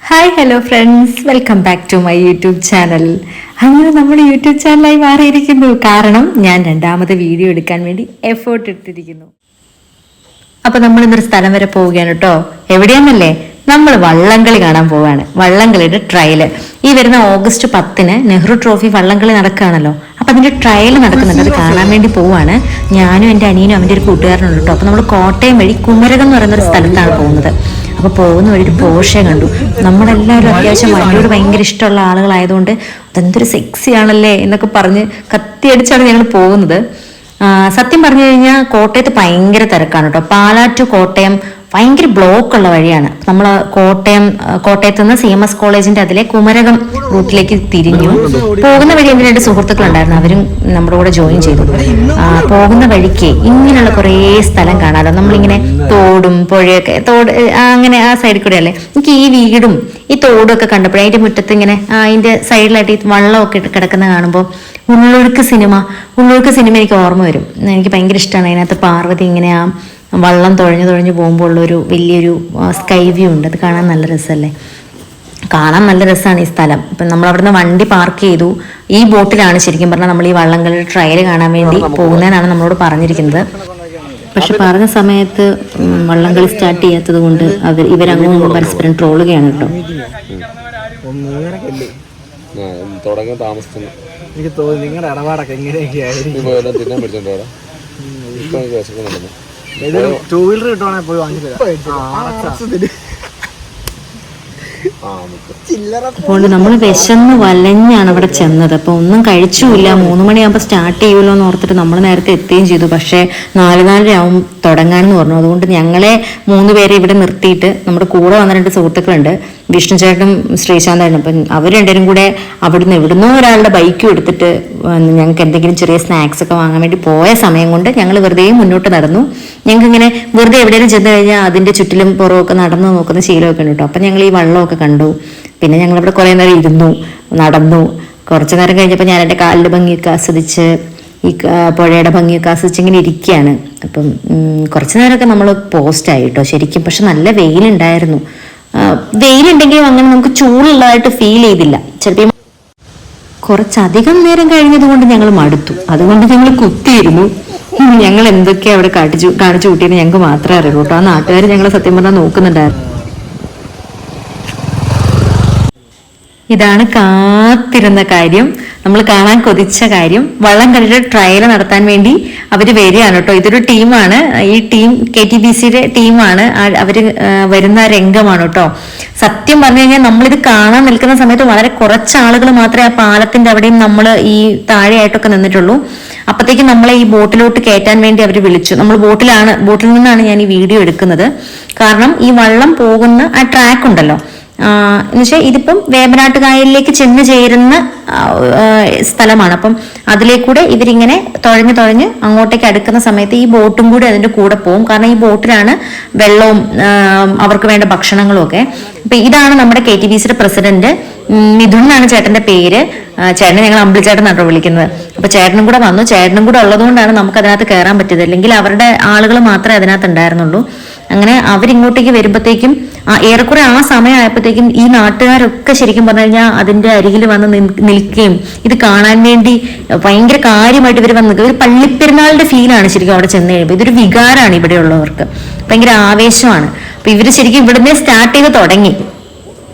Hi hello friends, welcome back to my YouTube channel. അങ്ങനെ നമ്മുടെ YouTube ചാനലായി മാറിയിരിക്കുന്നു. കാരണം ഞാൻ രണ്ടാമത് വീഡിയോ എടുക്കാൻ വേണ്ടി എഫേർട്ട് എടുത്തിരിക്കുന്നു. അപ്പൊ നമ്മൾ ഇന്നൊരു സ്ഥലം വരെ പോവുകയാണ് കേട്ടോ. എവിടെയാന്നല്ലേ, നമ്മൾ വള്ളംകളി കാണാൻ പോവാണ്. വള്ളംകളിയുടെ ട്രയല് ഈ വരുന്ന ഓഗസ്റ്റ് 10 നെഹ്റു ട്രോഫി വള്ളംകളി നടക്കുകയാണല്ലോ. അപ്പൊ അതിന്റെ ട്രയൽ നടക്കുന്നുണ്ട്. അത് കാണാൻ വേണ്ടി പോവാണ്. ഞാനും എൻ്റെ അനിയനും അവൻ്റെ ഒരു കൂട്ടുകാരനുണ്ട് കേട്ടോ. അപ്പൊ നമ്മൾ കോട്ടയം വഴി കുമരകം എന്ന് പറയുന്ന ഒരു സ്ഥലത്താണ് പോകുന്നത്. അപ്പൊ പോകുന്ന വഴി ഒരു പോർഷെ കണ്ടു. നമ്മളെല്ലാവരും അത്യാവശ്യം വണ്ടിയോട് ഭയങ്കര ഇഷ്ടമുള്ള ആളുകളായതുകൊണ്ട് അതെന്തൊരു സെക്സി ആണല്ലേ എന്നൊക്കെ പറഞ്ഞ് കത്തിയടിച്ചാണ് ഞങ്ങൾ പോകുന്നത്. സത്യം പറഞ്ഞു കഴിഞ്ഞാൽ കോട്ടയത്ത് ഭയങ്കര തിരക്കാണ് കേട്ടോ. പാലാ ടു കോട്ടയം ഭയങ്കര ബ്ലോക്ക് ഉള്ള വഴിയാണ്. നമ്മൾ കോട്ടയത്ത് നിന്ന് CMS കോളേജിന്റെ അതിലെ കുമരകം റൂട്ടിലേക്ക് തിരിഞ്ഞു. പോകുന്ന വഴി എൻ്റെ 2 സുഹൃത്തുക്കളുണ്ടായിരുന്നു. അവരും നമ്മുടെ കൂടെ ജോയിൻ ചെയ്തു. പോകുന്ന വഴിക്ക് ഇങ്ങനെയുള്ള കുറേ സ്ഥലം കാണാമല്ലോ. നമ്മളിങ്ങനെ തോടും പുഴയൊക്കെ, അങ്ങനെ ആ സൈഡിൽ കൂടെ അല്ലേ. എനിക്ക് ഈ വീടും ഈ തോടും ഒക്കെ കണ്ടപ്പോഴേ അതിന്റെ മുറ്റത്ത് ഇങ്ങനെ അതിന്റെ സൈഡിലായിട്ട് ഈ വള്ളമൊക്കെ കിടക്കുന്ന കാണുമ്പോൾ ഉള്ളൊഴുക്ക് സിനിമ എനിക്ക് ഓർമ്മ വരും. എനിക്ക് ഭയങ്കര ഇഷ്ടമാണ്. അതിനകത്ത് പാർവതി ഇങ്ങനെ ആ വള്ളം തുഴഞ്ഞു പോകുമ്പോൾ ഉള്ളൊരു വലിയൊരു സ്കൈ വ്യൂ ഉണ്ട്. അത് കാണാൻ നല്ല രസമല്ലേ. കാണാൻ നല്ല രസമാണ് ഈ സ്ഥലം. ഇപ്പം നമ്മൾ അവിടുന്ന് വണ്ടി പാർക്ക് ചെയ്തു. ഈ ബോട്ടിലാണ് ശരിക്കും പറഞ്ഞാൽ നമ്മൾ ഈ വള്ളംകളിയുടെ ട്രയൽ കാണാൻ വേണ്ടി പോകുന്നതെന്നാണ് നമ്മളോട് പറഞ്ഞിരിക്കുന്നത്. പക്ഷെ പറഞ്ഞ സമയത്ത് വള്ളംകളി സ്റ്റാർട്ട് ചെയ്യാത്തത് കൊണ്ട് ഇവരങ്ങോട്ടും പരസ്പരം ട്രോളുകയാണ് കേട്ടോ. എനിക്ക് തോന്നി നിങ്ങളുടെ ഇടപാടൊക്കെ എങ്ങനെയൊക്കെയായിരിക്കും. 2 വീലർ കിട്ടുവാണെങ്കിൽ പോയി വാങ്ങിച്ചു. അപ്പോൾ നമ്മൾ വിശന്ന് വലഞ്ഞാണ് അവിടെ ചെന്നത്. അപ്പോൾ ഒന്നും കഴിച്ചുമില്ല. 3 മണിയാകുമ്പോൾ സ്റ്റാർട്ട് ചെയ്യുമല്ലോ എന്ന് ഓർത്തിട്ട് നമ്മൾ നേരത്തെ എത്തുകയും ചെയ്തു. പക്ഷേ 4:30 ആവും തുടങ്ങാനെന്ന് പറഞ്ഞു. അതുകൊണ്ട് ഞങ്ങളെ 3 പേരെ ഇവിടെ നിർത്തിയിട്ട് നമ്മുടെ കൂടെ വന്ന 2 സുഹൃത്തുക്കളുണ്ട്, വിഷ്ണു ചേട്ടനും ശ്രീശാന്തായിരുന്നു. അപ്പം അവർ 2 പേരും കൂടെ അവിടുന്ന് എവിടുന്നോ ഒരാളുടെ ബൈക്കും എടുത്തിട്ട് ഞങ്ങൾക്ക് എന്തെങ്കിലും ചെറിയ സ്നാക്സ് ഒക്കെ വാങ്ങാൻ വേണ്ടി പോയ സമയം കൊണ്ട് ഞങ്ങൾ വെറുതെ മുന്നോട്ട് നടന്നു. ഞങ്ങൾക്കിങ്ങനെ വെറുതെ എവിടെയെങ്കിലും ചെന്ന് കഴിഞ്ഞാൽ അതിൻ്റെ ചുറ്റിലും പുറമൊക്കെ നടന്നു നോക്കുന്ന ശീലമൊക്കെ ഉണ്ട് കേട്ടോ. അപ്പം ഞങ്ങൾ ഈ വള്ളമൊക്കെ കണ്ടു. പിന്നെ ഞങ്ങളിവിടെ കുറേ നേരം ഇരുന്നു, നടന്നു. കുറച്ച് നേരം കഴിഞ്ഞപ്പോൾ ഞാൻ എൻ്റെ കാലിൻ്റെ ഭംഗിയൊക്കെ ആസ്വദിച്ച് ഈ പുഴയുടെ ഭംഗിയൊക്കെ ആസ്വദിച്ച് ഇങ്ങനെ ഇരിക്കുകയാണ്. അപ്പം കുറച്ച് നേരമൊക്കെ നമ്മൾ പോസ്റ്റായി കേട്ടോ ശരിക്കും. പക്ഷെ നല്ല വെയിലുണ്ടായിരുന്നു. വെയിലുണ്ടെങ്കിലും അങ്ങനെ നമുക്ക് ചൂടുള്ളതായിട്ട് ഫീൽ ചെയ്തില്ല. ചിലപ്പോൾ കുറച്ചധികം നേരം കഴിഞ്ഞത് കൊണ്ട് ഞങ്ങൾ മടുത്തു. അതുകൊണ്ട് ഞങ്ങൾ കുത്തിയിരുന്നു. ഞങ്ങൾ എന്തൊക്കെയാ അവിടെ കാണിച്ചു കൂട്ടിയെന്ന് ഞങ്ങൾക്ക് മാത്രമേ അറിയുള്ളൂ കേട്ടോ. ആ നാട്ടുകാർ ഞങ്ങളെ സത്യം പറഞ്ഞാൽ നോക്കുന്നുണ്ടായിരുന്നു. ഇതാണ് കാത്തിരുന്ന കാര്യം, നമ്മൾ കാണാൻ കൊതിച്ച കാര്യം. വള്ളംകളിയുടെ ട്രയൽ നടത്താൻ വേണ്ടി അവര് വരികയാണ് കേട്ടോ. ഇതൊരു ടീമാണ്. ഈ ടീം KTBCയുടെ ടീമാണ്. അവര് വരുന്ന രംഗമാണ് കേട്ടോ. സത്യം പറഞ്ഞു കഴിഞ്ഞാൽ നമ്മളിത് കാണാൻ നിൽക്കുന്ന സമയത്ത് വളരെ കുറച്ച് ആളുകൾ മാത്രമേ ആ പാലത്തിന്റെ അവിടെയും നമ്മൾ ഈ താഴെയായിട്ടൊക്കെ നിന്നിട്ടുള്ളൂ. അപ്പത്തേക്കും നമ്മളെ ഈ ബോട്ടിലോട്ട് കയറ്റാൻ വേണ്ടി അവർ വിളിച്ചു. നമ്മൾ ബോട്ടിൽ നിന്നാണ് ഞാൻ ഈ വീഡിയോ എടുക്കുന്നത്. കാരണം ഈ വള്ളം പോകുന്ന ആ ട്രാക്ക് ഉണ്ടല്ലോ, എന്നുവെച്ചാൽ ഇതിപ്പം വേമ്പനാട്ടുകായലിലേക്ക് ചെന്ന് ചേരുന്ന സ്ഥലമാണ്. അപ്പം അതിലേക്കൂടെ ഇവരിങ്ങനെ തുഴഞ്ഞ് അങ്ങോട്ടേക്ക് അടുക്കുന്ന സമയത്ത് ഈ ബോട്ടും കൂടി അതിന്റെ കൂടെ പോകും. കാരണം ഈ ബോട്ടിലാണ് വെള്ളവും അവർക്ക് വേണ്ട ഭക്ഷണങ്ങളും ഒക്കെ. അപ്പൊ ഇതാണ് നമ്മുടെ KTBCയുടെ പ്രസിഡന്റ് മിഥുൻ എന്നാണ് ചേട്ടന്റെ പേര്. ചേട്ടനെ ഞങ്ങൾ അമ്പിളിച്ചേട്ടൻ എന്നാണ് വിളിക്കുന്നത്. അപ്പൊ ചേട്ടനും കൂടെ വന്നു. ചേട്ടനും കൂടെ ഉള്ളതുകൊണ്ടാണ് നമുക്ക് അതിനകത്ത് കയറാൻ പറ്റിയത്. അല്ലെങ്കിൽ അവരുടെ ആളുകൾ മാത്രമേ അതിനകത്ത് ഉണ്ടായിരുന്നുള്ളൂ. അങ്ങനെ അവരിങ്ങോട്ടേക്ക് വരുമ്പോഴത്തേക്കും ഏറെക്കുറെ ആ സമയമായപ്പോഴത്തേക്കും ഈ നാട്ടുകാരൊക്കെ ശരിക്കും പറഞ്ഞു കഴിഞ്ഞാൽ അതിന്റെ അരികിൽ വന്ന് നിൽക്കുകയും ഇത് കാണാൻ വേണ്ടി ഭയങ്കര കാര്യമായിട്ട് ഇവർ വന്ന് ഒരു പള്ളിപ്പെരുന്നാളിന്റെ ഫീലാണ് ശരിക്കും അവിടെ ചെന്ന് കഴിയുമ്പോൾ. ഇതൊരു വികാരമാണ് ഇവിടെയുള്ളവർക്ക്, ഭയങ്കര ആവേശമാണ്. അപ്പൊ ഇവര് ശരിക്കും ഇവിടുന്ന് സ്റ്റാർട്ട് ചെയ്ത് തുടങ്ങി.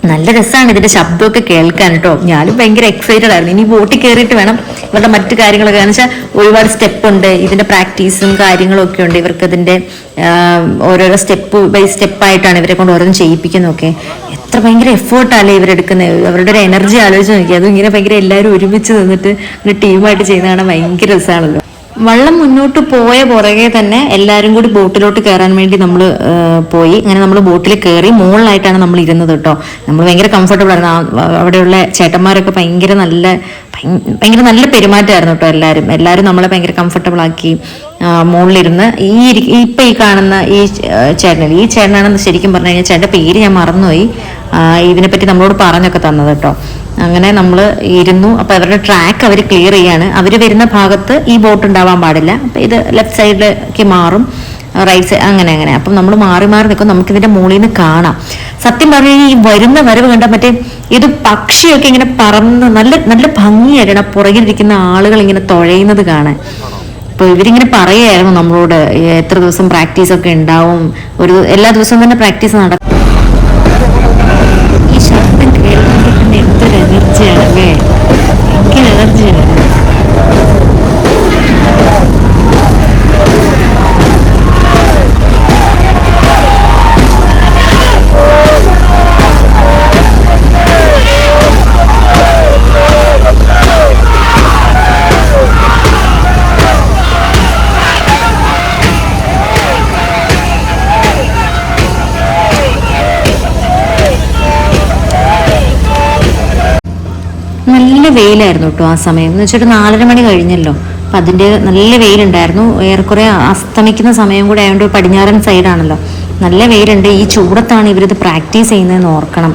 നല്ല രസമാണ് ഇതിന്റെ ശബ്ദമൊക്കെ കേൾക്കാൻ കേട്ടോ. ഞാനും ഭയങ്കര എക്സൈറ്റഡ് ആയിരുന്നു. ഇനി ബോട്ടിൽ കയറിയിട്ട് വേണം ഇവരുടെ മറ്റു കാര്യങ്ങളൊക്കെ. എന്ന് വെച്ചാൽ ഒരുപാട് സ്റ്റെപ്പ് ഉണ്ട്, ഇതിന്റെ പ്രാക്ടീസും കാര്യങ്ങളും ഒക്കെ ഉണ്ട്. ഇവർക്ക് ഇതിന്റെ ഓരോരോ സ്റ്റെപ്പ് ബൈ സ്റ്റെപ്പായിട്ടാണ് ഇവരെ കൊണ്ട് ഓരോന്നും ചെയ്യിപ്പിക്കുന്നതൊക്കെ. എത്ര ഭയങ്കര എഫേർട്ടല്ലേ ഇവരെടുക്കുന്നത്. അവരുടെ ഒരു എനർജി ആലോചിച്ച് നോക്കി. അതും ഇങ്ങനെ ഭയങ്കര എല്ലാവരും ഒരുമിച്ച് നിന്നിട്ട് ഒരു ടീമായിട്ട് ചെയ്യുന്നതാണ് ഭയങ്കര രസമാണല്ലോ. വള്ളം മുന്നോട്ട് പോയ പുറകെ തന്നെ എല്ലാവരും കൂടി ബോട്ടിലോട്ട് കയറാൻ വേണ്ടി നമ്മൾ പോയി. അങ്ങനെ നമ്മൾ ബോട്ടിൽ കയറി മുകളിലായിട്ടാണ് നമ്മൾ ഇരുന്നത് കേട്ടോ. നമ്മൾ ഭയങ്കര കംഫർട്ടബിൾ ആയിരുന്നു. അവിടെയുള്ള ചേട്ടന്മാരൊക്കെ ഭയങ്കര നല്ല പെരുമാറ്റമായിരുന്നു കേട്ടോ. എല്ലാവരും നമ്മളെ ഭയങ്കര കംഫർട്ടബിൾ ആക്കി മുകളിലിരുന്ന് ഈ കാണുന്ന ഈ ചേട്ടനാണെന്ന് ശരിക്കും പറഞ്ഞു കഴിഞ്ഞാൽ ചേട്ടൻ്റെ പേര് ഞാൻ മറന്നുപോയി. ഇതിനെപ്പറ്റി നമ്മളോട് പറഞ്ഞൊക്കെ തന്നത് കേട്ടോ. അങ്ങനെ നമ്മൾ ഇരുന്നു. അപ്പൊ അവരുടെ ട്രാക്ക് അവർ ക്ലിയർ ചെയ്യാണ്. അവർ വരുന്ന ഭാഗത്ത് ഈ ബോട്ട് ഉണ്ടാവാൻ പാടില്ല. അപ്പൊ ഇത് ലെഫ്റ്റ് സൈഡിലേക്ക് മാറും. റൈറ്റ് സൈഡ് അങ്ങനെ അപ്പം നമ്മൾ മാറി മാറി നിൽക്കും, നമുക്കിതിന്റെ മുകളിൽ നിന്ന് കാണാം. സത്യം പറഞ്ഞാൽ ഈ വരുന്ന വരവ് കണ്ടാൽ മറ്റേ ഇത് പക്ഷിയൊക്കെ ഇങ്ങനെ പറന്ന് നല്ല നല്ല ഭംഗിയായിരുന്നു ആ പുറകിലിരിക്കുന്ന ആളുകൾ ഇങ്ങനെ തുഴയുന്നത് കാണാൻ. അപ്പൊ ഇവരിങ്ങനെ പറയായിരുന്നു നമ്മളോട് എത്ര ദിവസം പ്രാക്ടീസ് ഒക്കെ ഉണ്ടാവും, എല്ലാ ദിവസവും തന്നെ പ്രാക്ടീസ് നടക്കും. ഈ ശബ്ദം കേൾക്കുമ്പോൾ തന്നെ എന്തൊരു എനർജിയാണ് അല്ലേ, ഭയങ്കര എനർജിയാണ്. നല്ല വെയിലായിരുന്നു കേട്ടോ ആ സമയം. എന്ന് വെച്ചിട്ട് 4:30 മണി കഴിഞ്ഞല്ലോ, അപ്പം അതിൻ്റെ നല്ല വെയിലുണ്ടായിരുന്നു. ഏറെക്കുറെ അസ്തമിക്കുന്ന സമയം കൂടെ ആയതുകൊണ്ട് പടിഞ്ഞാറൻ സൈഡാണല്ലോ, നല്ല വെയിലുണ്ട്. ഈ ചൂടത്താണ് ഇവരിത് പ്രാക്ടീസ് ചെയ്യുന്നതെന്ന് ഓർക്കണം.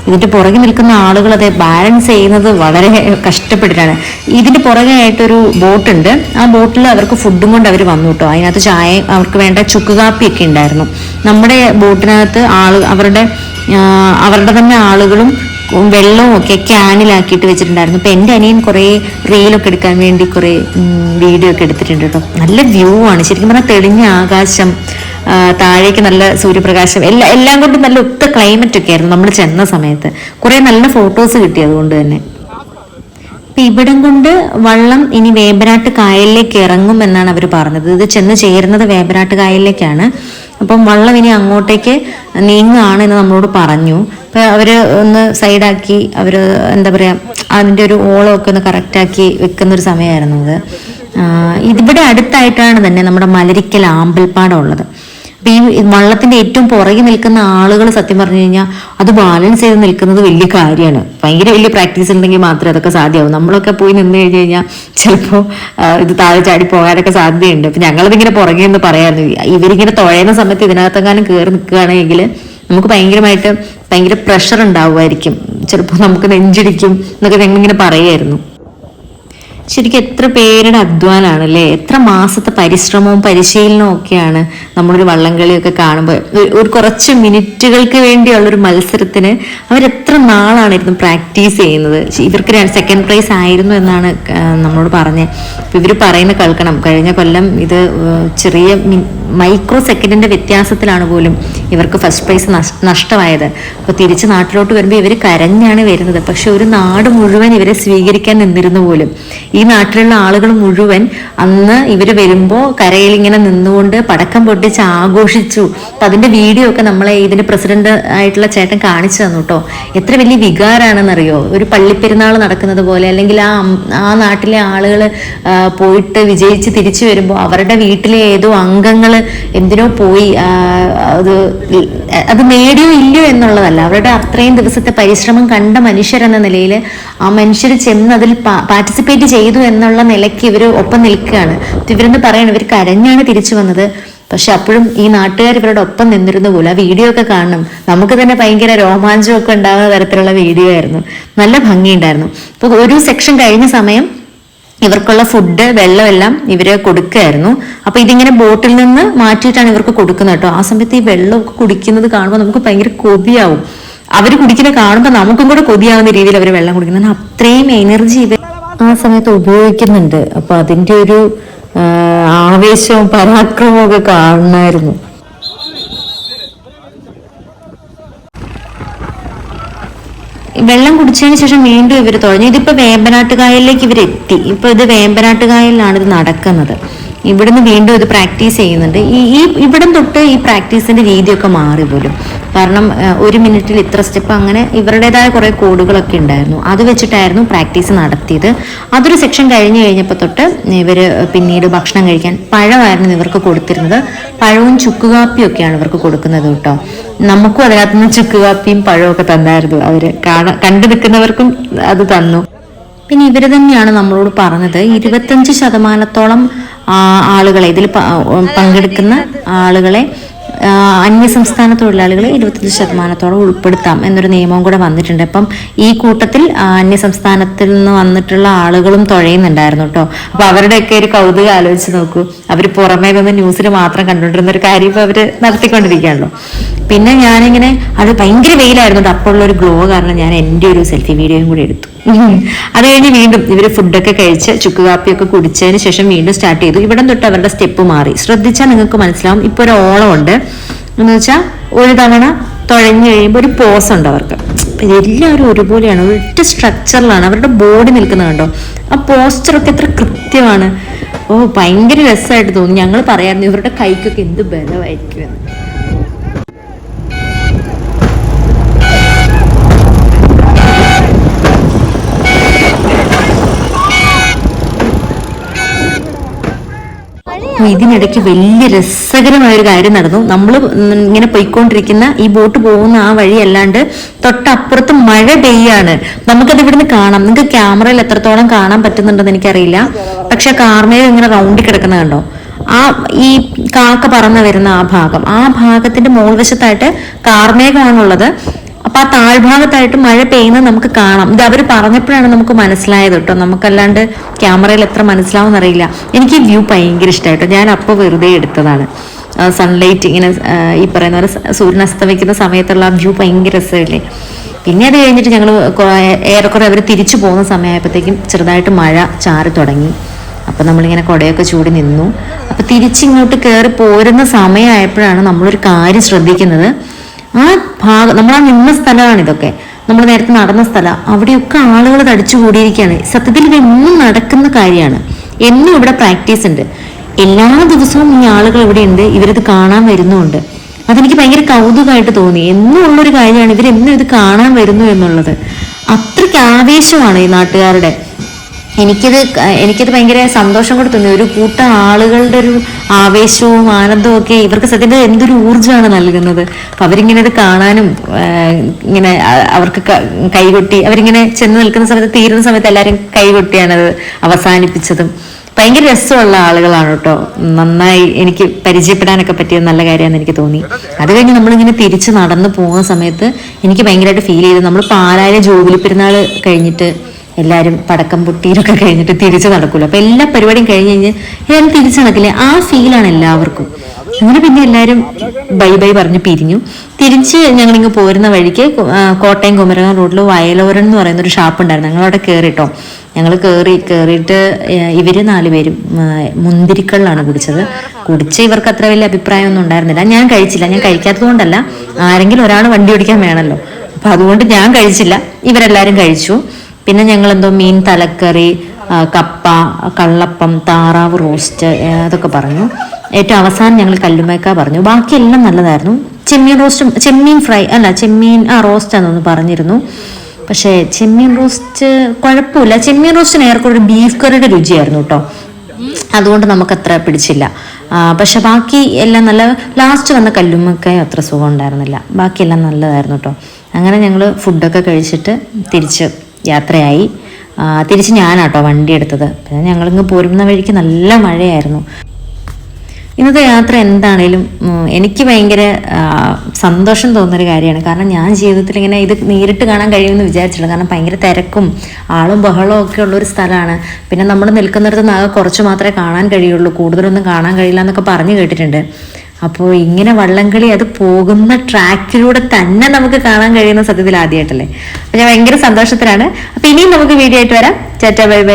ഇതിൻ്റെ പുറകെ നിൽക്കുന്ന ആളുകൾ അത് ബാലൻസ് ചെയ്യുന്നത് വളരെ കഷ്ടപ്പെട്ടിട്ടാണ്. ഇതിൻ്റെ പുറകെ ആയിട്ടൊരു ബോട്ടുണ്ട്, ആ ബോട്ടിൽ അവർക്ക് ഫുഡും കൊണ്ട് അവർ വന്നു കേട്ടോ. അതിനകത്ത് ചായ, അവർക്ക് വേണ്ട ചുക്ക് കാപ്പിയൊക്കെ ഉണ്ടായിരുന്നു. നമ്മുടെ ബോട്ടിനകത്ത് അവരുടെ തന്നെ ആളുകളും വെള്ളവും ഒക്കെ ക്യാനിലാക്കിയിട്ട് വെച്ചിട്ടുണ്ടായിരുന്നു. ഇപ്പം എൻ്റെ അനിയൻ കുറേ റീലൊക്കെ എടുക്കാൻ വേണ്ടി കുറേ വീഡിയോ ഒക്കെ എടുത്തിട്ടുണ്ട് കേട്ടോ. നല്ല വ്യൂ ആണ് ശരിക്കും പറഞ്ഞാൽ, തെളിഞ്ഞ ആകാശം, താഴേക്ക് നല്ല സൂര്യപ്രകാശം, എല്ലാം കൊണ്ടും നല്ല ഒത്ത ക്ലൈമറ്റ് ഒക്കെ ആയിരുന്നു നമ്മൾ ചെന്ന സമയത്ത്. കുറേ നല്ല ഫോട്ടോസ് കിട്ടി അതുകൊണ്ട് തന്നെ. അപ്പം ഇവിടം കൊണ്ട് വള്ളം ഇനി വേമ്പനാട്ട് കായലിലേക്ക് ഇറങ്ങും എന്നാണ് അവർ പറഞ്ഞത്. ഇത് ചെന്ന് ചേരുന്നത് വേമ്പനാട്ട് കായലിലേക്കാണ്. അപ്പം വള്ളം ഇനി അങ്ങോട്ടേക്ക് നീങ്ങുകയാണ് എന്ന് നമ്മളോട് പറഞ്ഞു. അപ്പം അവർ ഒന്ന് സൈഡാക്കി, അവർ എന്താ പറയുക, അതിൻ്റെ ഒരു ഓളമൊക്കെ ഒന്ന് കറക്റ്റാക്കി വെക്കുന്നൊരു സമയമായിരുന്നു അത്. ഇതിവിടെ അടുത്തായിട്ടാണ് തന്നെ നമ്മുടെ മലരിക്കൽ ആമ്പൽപ്പാടം ഉള്ളത്. അപ്പം ഈ വള്ളത്തിന്റെ ഏറ്റവും പുറകെ നിൽക്കുന്ന ആളുകൾ സത്യം പറഞ്ഞു കഴിഞ്ഞാൽ അത് ബാലൻസ് ചെയ്ത് നിൽക്കുന്നത് വലിയ കാര്യമാണ്. ഭയങ്കര വലിയ പ്രാക്ടീസ് ഉണ്ടെങ്കിൽ മാത്രമേ അതൊക്കെ സാധ്യമാവും. നമ്മളൊക്കെ പോയി നിന്ന് കഴിഞ്ഞ് കഴിഞ്ഞാൽ ചിലപ്പോൾ ഇത് താഴെ ചാടി പോകാനൊക്കെ സാധ്യതയുണ്ട്. അപ്പം ഞങ്ങളതിങ്ങനെ പുറകെ എന്ന് പറയാമായിരുന്നു. ഇവരിങ്ങനെ തുഴയുന്ന സമയത്ത് ഇതിനകത്തെങ്ങാനും കയറി നിൽക്കുകയാണെങ്കിൽ നമുക്ക് ഭയങ്കര പ്രഷർ ഉണ്ടാവുമായിരിക്കും, ചിലപ്പോൾ നമുക്ക് നെഞ്ചിടിക്കും എന്നൊക്കെ ഞങ്ങളിങ്ങനെ പറയായിരുന്നു. ശരിക്കും എത്ര പേരുടെ അധ്വാനാണ് അല്ലേ, എത്ര മാസത്തെ പരിശ്രമവും പരിശീലനവും ഒക്കെയാണ് നമ്മളൊരു വള്ളംകളിയൊക്കെ കാണുമ്പോൾ. ഒരു കുറച്ച് മിനിറ്റുകൾക്ക് വേണ്ടിയുള്ളൊരു മത്സരത്തിന് അവരെത്ര നാളാണിരുന്നു പ്രാക്ടീസ് ചെയ്യുന്നത്. ഇവർക്ക് 2nd പ്രൈസ് ആയിരുന്നു എന്നാണ് നമ്മളോട് പറഞ്ഞത്. അപ്പം ഇവർ പറയുന്ന കേൾക്കണം, കഴിഞ്ഞ കൊല്ലം ഇത് ചെറിയ മൈക്രോ സെക്കൻഡിന്റെ വ്യത്യാസത്തിലാണ് പോലും ഇവർക്ക് ഫസ്റ്റ് പ്രൈസ് നഷ്ടമായത്. അപ്പോൾ തിരിച്ച് നാട്ടിലോട്ട് വരുമ്പോൾ ഇവർ കരഞ്ഞാണ് വരുന്നത്. പക്ഷെ ഒരു നാട് മുഴുവൻ ഇവരെ സ്വീകരിക്കാൻ നിന്നിരുന്നു പോലും. ഈ നാട്ടിലുള്ള ആളുകൾ മുഴുവൻ അന്ന് ഇവർ വരുമ്പോൾ കരയിൽ ഇങ്ങനെ നിന്നുകൊണ്ട് പടക്കം പൊട്ടിച്ച് ആഘോഷിച്ചു. അപ്പം അതിന്റെ വീഡിയോ ഒക്കെ നമ്മളെ ഇതിന്റെ പ്രസിഡന്റ് ആയിട്ടുള്ള ചേട്ടൻ കാണിച്ചു തന്നു കേട്ടോ. എത്ര വലിയ വികാരാണെന്നറിയോ, ഒരു പള്ളിപ്പെരുന്നാൾ നടക്കുന്നത് പോലെ, അല്ലെങ്കിൽ ആ നാട്ടിലെ ആളുകൾ പോയിട്ട് വിജയിച്ച് തിരിച്ചു വരുമ്പോൾ അവരുടെ വീട്ടിലെ ഏതോ അംഗങ്ങൾ എന്തിനോ പോയി, അത് നേടിയോ ഇല്ലയോ എന്നുള്ളതല്ല, അവരുടെ അത്രയും ദിവസത്തെ പരിശ്രമം കണ്ട മനുഷ്യരെന്ന നിലയിൽ ആ മനുഷ്യർ ചെന്ന് അതിൽ പാർട്ടിസിപ്പേറ്റ് ചെയ്തു എന്നുള്ള നിലയ്ക്ക് ഇവർ ഒപ്പം നിൽക്കുകയാണ്. ഇവരെന്ന് പറയണം, ഇവർ കരഞ്ഞാണ് തിരിച്ചു വന്നത്. പക്ഷെ അപ്പോഴും ഈ നാട്ടുകാർ ഇവരുടെ ഒപ്പം നിന്നിരുന്ന പോലെ. ആ വീഡിയോ ഒക്കെ കാണണം, നമുക്ക് തന്നെ ഭയങ്കര രോമാഞ്ചമൊക്കെ ഉണ്ടാകുന്ന തരത്തിലുള്ള വീഡിയോ ആയിരുന്നു. നല്ല ഭംഗിയുണ്ടായിരുന്നു. ഇപ്പൊ ഒരു സെക്ഷൻ കഴിഞ്ഞ സമയം ഇവർക്കുള്ള ഫുഡ്, വെള്ളമെല്ലാം ഇവര് കൊടുക്കുകയായിരുന്നു. അപ്പൊ ഇതിങ്ങനെ ബോട്ടിൽ നിന്ന് മാറ്റിയിട്ടാണ് ഇവർക്ക് കൊടുക്കുന്നത് കേട്ടോ. ആ സമയത്ത് ഈ വെള്ളമൊക്കെ കുടിക്കുന്നത് കാണുമ്പോൾ നമുക്ക് ഭയങ്കര കൊതിയാവും. അവർ കുടിക്കുന്നത് കാണുമ്പോൾ നമുക്കും കൂടെ കൊതിയാവുന്ന രീതിയിൽ അവർ വെള്ളം കുടിക്കുന്നത്. അത്രയും എനർജി ഇവർ ആ സമയത്ത് ഉപയോഗിക്കുന്നുണ്ട്. അപ്പൊ അതിന്റെ ഒരു ആവേശവും പരാക്രമവും ഒക്കെ കാണണമായിരുന്നു. വെള്ളം കുടിച്ചതിന് ശേഷം വീണ്ടും ഇവർ തുഴഞ്ഞു. ഇതിപ്പോ വേമ്പനാട്ട് കായലിലേക്ക് ഇവരെത്തി. ഇപ്പൊ ഇത് വേമ്പനാട്ട് കായലിലാണ് ഇത് നടക്കുന്നത്. ഇവിടുന്ന് വീണ്ടും ഇത് പ്രാക്ടീസ് ചെയ്യുന്നുണ്ട്. ഇവിടം തൊട്ട് ഈ പ്രാക്ടീസിന്റെ രീതിയൊക്കെ മാറി പോലും. കാരണം 1 മിനിറ്റിൽ ഇത്ര സ്റ്റെപ്പ്, അങ്ങനെ ഇവരുടേതായ കുറെ കോഡുകളൊക്കെ ഉണ്ടായിരുന്നു. അത് വെച്ചിട്ടായിരുന്നു പ്രാക്ടീസ് നടത്തിയത്. അതൊരു സെക്ഷൻ കഴിഞ്ഞപ്പോൾ തൊട്ട് ഇവര് പിന്നീട് ഭക്ഷണം കഴിക്കാൻ പഴമായിരുന്നു ഇവർക്ക് കൊടുത്തിരുന്നത്. പഴവും ചുക്കുകാപ്പിയും ഒക്കെയാണ് ഇവർക്ക് കൊടുക്കുന്നത് കേട്ടോ. നമുക്കും അതിനകത്ത് നിന്ന് ചുക്കുകാപ്പിയും പഴവും ഒക്കെ തന്നായിരുന്നു. അവര് കണ്ടു നിൽക്കുന്നവർക്കും അത് തന്നു. പിന്നെ ഇവര് തന്നെയാണ് നമ്മളോട് പറഞ്ഞത് 25% ആളുകളെ, ഇതിൽ പങ്കെടുക്കുന്ന ആളുകളെ അന്യസംസ്ഥാന തൊഴിലാളികളെ 25% ഉൾപ്പെടുത്താം എന്നൊരു നിയമവും കൂടെ വന്നിട്ടുണ്ട്. അപ്പം ഈ കൂട്ടത്തിൽ അന്യസംസ്ഥാനത്തിൽ നിന്ന് വന്നിട്ടുള്ള ആളുകളും തുഴയുന്നുണ്ടായിരുന്നു കേട്ടോ. അപ്പൊ അവരുടെയൊക്കെ ഒരു കൗതുകം ആലോചിച്ച് നോക്കൂ. അവർ പുറമേ നിന്ന് ന്യൂസിൽ മാത്രം കണ്ടുകൊണ്ടിരുന്ന ഒരു കാര്യം ഇപ്പൊ അവര് നടത്തിക്കൊണ്ടിരിക്കുകയാണല്ലോ. പിന്നെ ഞാനിങ്ങനെ അത് ഭയങ്കര വെയിലായിരുന്നു കേട്ടോ. അപ്പോഴുള്ള ഒരു ഗ്ലോ കാരണം ഞാൻ എൻ്റെ ഒരു സെൽഫി വീഡിയോയും കൂടി എടുത്തു. അത് കഴിഞ്ഞ് വീണ്ടും ഇവര് ഫുഡൊക്കെ കഴിച്ച് ചുക്ക് കാപ്പിയൊക്കെ കുടിച്ചതിന് ശേഷം വീണ്ടും സ്റ്റാർട്ട് ചെയ്തു. ഇവിടെ തൊട്ട് അവരുടെ സ്റ്റെപ്പ് മാറി. ശ്രദ്ധിച്ചാൽ നിങ്ങൾക്ക് മനസ്സിലാവും. ഇപ്പൊ ഒരു ഓളമുണ്ട് എന്ന് വെച്ചാൽ ഒരു തവണ തുഴഞ്ഞു കഴിയുമ്പോൾ ഒരു പോസ് ഉണ്ട് അവർക്ക്. എല്ലാവരും ഒരുപോലെയാണ്, ഒറ്റ സ്ട്രക്ചറിലാണ് അവരുടെ ബോഡി നിൽക്കുന്നത് കണ്ടോ. ആ പോസ്ചറൊക്കെ എത്ര കൃത്യമാണ്. ഭയങ്കര രസമായിട്ട് തോന്നി. ഞങ്ങൾ പറയായിരുന്നു ഇവരുടെ കൈക്കൊക്കെ എന്ത് ബലമായിരിക്കും എന്ന്. ഇതിനിടയ്ക്ക് വലിയ രസകരമായ ഒരു കാര്യം നടന്നു. നമ്മൾ ഇങ്ങനെ പോയിക്കൊണ്ടിരിക്കുന്ന ഈ ബോട്ട് പോകുന്ന ആ വഴി അല്ലാണ്ട് തൊട്ടപ്പുറത്ത് മഴ പെയ്യാണ്. നമുക്കത് ഇവിടുന്ന് കാണാം. നിങ്ങൾക്ക് ക്യാമറയിൽ എത്രത്തോളം കാണാൻ പറ്റുന്നുണ്ടെന്ന് എനിക്കറിയില്ല. പക്ഷെ കാർമേഘം ഇങ്ങനെ റൗണ്ടി കിടക്കുന്ന കണ്ടോ. ഈ കാക്ക പറന്ന് വരുന്ന ആ ഭാഗത്തിന്റെ മോൾവശത്തായിട്ട് കാർമേഘമാണുള്ളത്. അപ്പൊ ആ താഴ്ഭാഗത്തായിട്ട് മഴ പെയ്യുന്നത് നമുക്ക് കാണാം. ഇത് അവർ പറഞ്ഞപ്പോഴാണ് നമുക്ക് മനസ്സിലായത് കേട്ടോ. നമുക്കല്ലാണ്ട് ക്യാമറയിൽ എത്ര മനസ്സിലാവും എന്നറിയില്ല. എനിക്ക് ഈ വ്യൂ ഭയങ്കര ഇഷ്ടമായിട്ടോ. ഞാൻ അപ്പോൾ വെറുതെ എടുത്തതാണ്. സൺലൈറ്റ് ഇങ്ങനെ ഈ പറയുന്ന പോലെ സൂര്യൻ അസ്തമിക്കുന്ന സമയത്തുള്ള ആ വ്യൂ ഭയങ്കര രസമില്ലേ. പിന്നെ അത് കഴിഞ്ഞിട്ട് ഞങ്ങൾ ഏറെക്കുറെ അവർ തിരിച്ചു പോകുന്ന സമയമായപ്പോഴത്തേക്കും ചെറുതായിട്ട് മഴ ചാറി തുടങ്ങി. അപ്പം നമ്മളിങ്ങനെ കുടയൊക്കെ ചൂടി നിന്നു. അപ്പം തിരിച്ചിങ്ങോട്ട് കയറി പോരുന്ന സമയമായപ്പോഴാണ് നമ്മളൊരു കാര്യം ശ്രദ്ധിക്കുന്നത്. ആ ഭാഗം നമ്മൾ നിന്ന സ്ഥലമാണ് ഇതൊക്കെ. നമ്മൾ നേരത്തെ നടന്ന സ്ഥലം. അവിടെയൊക്കെ ആളുകൾ തടിച്ചു കൂടിയിരിക്കുകയാണ്. സത്യത്തിൽ ഇതെന്നും നടക്കുന്ന കാര്യമാണ്. എന്നും ഇവിടെ പ്രാക്ടീസ് ഉണ്ട്. എല്ലാ ദിവസവും ഈ ആളുകൾ ഇവിടെ ഉണ്ട്. ഇവരിത് കാണാൻ വരുന്നുമുണ്ട്. അതെനിക്ക് ഭയങ്കര കൗതുകമായിട്ട് തോന്നി. എന്നും ഉള്ളൊരു കാര്യമാണ്. ഇവരെന്നും ഇത് കാണാൻ വരുന്നു എന്നുള്ളത്. അത്രയ്ക്ക് ആവേശമാണ് ഈ നാട്ടുകാരുടെ. എനിക്കത് ഭയങ്കര സന്തോഷം കൂടെ തോന്നി. ഒരു കൂട്ടം ആളുകളുടെ ഒരു ആവേശവും ആനന്ദവും ഒക്കെ ഇവർക്ക് സത്യത്തിൽ എന്തൊരു ഊർജ്ജമാണ് നൽകുന്നത്. അപ്പൊ അവരിങ്ങനെ ഇത് കാണാനും ഇങ്ങനെ അവർക്ക് കൈകൊട്ടി അവരിങ്ങനെ ചെന്ന് നിൽക്കുന്ന സമയത്ത് തീരുന്ന സമയത്ത് എല്ലാവരും കൈകൊട്ടിയാണത് അവസാനിപ്പിച്ചതും. ഭയങ്കര രസമുള്ള ആളുകളാണ് കേട്ടോ. നന്നായി എനിക്ക് പരിചയപ്പെടാനൊക്കെ പറ്റിയ നല്ല കാര്യമാണെന്ന് എനിക്ക് തോന്നി. അത് കഴിഞ്ഞ് നമ്മളിങ്ങനെ തിരിച്ച് നടന്നു പോകുന്ന സമയത്ത് എനിക്ക് ഭയങ്കരമായിട്ട് ഫീൽ ചെയ്തു. നമ്മൾ പാലായിലെ ജോബിലി പെരുന്നാൾ കഴിഞ്ഞിട്ട് എല്ലാവരും പടക്കം പൊട്ടിയിലൊക്കെ കഴിഞ്ഞിട്ട് തിരിച്ച് നടക്കൂല. അപ്പൊ എല്ലാ പരിപാടിയും കഴിഞ്ഞ് എല്ലാവരും തിരിച്ചു നടക്കില്ലേ, ആ ഫീലാണ് എല്ലാവർക്കും. അങ്ങനെ പിന്നെ എല്ലാവരും ബൈ ബൈ പറഞ്ഞ് പിരിഞ്ഞു. തിരിച്ച് ഞങ്ങളിങ്ങ് പോരുന്ന വഴിക്ക് കോട്ടയം കുമരകം റോഡിൽ വയലോരം എന്ന് പറയുന്ന ഒരു ഷാപ്പ് ഉണ്ടായിരുന്നു. ഞങ്ങളവിടെ കയറിട്ടോ. ഞങ്ങൾ കയറിയിട്ട് ഇവര് 4 പേരും മുന്തിരിക്കള്ളാണ് കുടിച്ച് ഇവർക്ക് അത്ര വലിയ അഭിപ്രായമൊന്നും ഉണ്ടായിരുന്നില്ല. ഞാൻ കഴിച്ചില്ല. ഞാൻ കഴിക്കാത്തത് കൊണ്ടല്ല, ആരെങ്കിലും ഒരാൾ വണ്ടി ഓടിക്കാൻ വേണമല്ലോ. അപ്പൊ അതുകൊണ്ട് ഞാൻ കഴിച്ചില്ല. ഇവരെല്ലാരും കഴിച്ചു. പിന്നെ ഞങ്ങൾ മീൻ തലക്കറി, കപ്പ, കള്ളപ്പം, താറാവ് റോസ്റ്റ് അതൊക്കെ പറഞ്ഞു. ഏറ്റവും അവസാനം ഞങ്ങൾ കല്ലുമേക്ക പറഞ്ഞു. ബാക്കിയെല്ലാം നല്ലതായിരുന്നു. ചെമ്മീൻ ഫ്രൈ അല്ല ചെമ്മീൻ റോസ്റ്റാണെന്ന് പറഞ്ഞിരുന്നു. പക്ഷേ ചെമ്മീൻ റോസ്റ്റ് കുഴപ്പമില്ല. ചെമ്മീൻ റോസ്റ്റിന് ഏറെക്കുറെ ഒരു ബീഫ് കറിയുടെ രുചിയായിരുന്നു കേട്ടോ. അതുകൊണ്ട് നമുക്കത്ര പിടിച്ചില്ല. പക്ഷെ ബാക്കി എല്ലാം നല്ല. ലാസ്റ്റ് വന്ന കല്ലുമ്മക്കായ അത്ര സുഖം ഉണ്ടായിരുന്നില്ല. ബാക്കിയെല്ലാം നല്ലതായിരുന്നു കേട്ടോ. അങ്ങനെ ഞങ്ങൾ ഫുഡൊക്കെ കഴിച്ചിട്ട് തിരിച്ച് യാത്രയായി. തിരിച്ച് ഞാനാട്ടോ വണ്ടി എടുത്തത്. പിന്നെ ഞങ്ങളിങ്ങ് പോരുന്ന വഴിക്ക് നല്ല മഴയായിരുന്നു. ഇന്നത്തെ യാത്ര എന്താണേലും എനിക്ക് ഭയങ്കര സന്തോഷം തോന്നുന്നൊരു കാര്യമാണ്. കാരണം ഞാൻ ജീവിതത്തിൽ ഇങ്ങനെ ഇത് നേരിട്ട് കാണാൻ കഴിയുമെന്ന് വിചാരിച്ചില്ല. കാരണം ഭയങ്കര തിരക്കും ആളും ബഹളവും ഒക്കെ ഉള്ളൊരു സ്ഥലമാണ്. പിന്നെ നമ്മൾ നിൽക്കുന്നിടത്ത് ആകെ കുറച്ച് മാത്രമേ കാണാൻ കഴിയുള്ളൂ, കൂടുതലൊന്നും കാണാൻ കഴിയില്ല എന്നൊക്കെ പറഞ്ഞു കേട്ടിട്ടുണ്ട്. അപ്പോൾ ഇങ്ങനെ വള്ളംകളി അത് പോകുന്ന ട്രാക്കിലൂടെ തന്നെ നമുക്ക് കാണാൻ കഴിയുന്ന സത്യത്തിൽ ആദ്യമായിട്ടല്ലേ. അപ്പം ഞാൻ ഭയങ്കര സന്തോഷത്തിലാണ്. അപ്പം ഇനിയും നമുക്ക് വീഡിയോ ആയിട്ട് വരാം. Tata bye bye.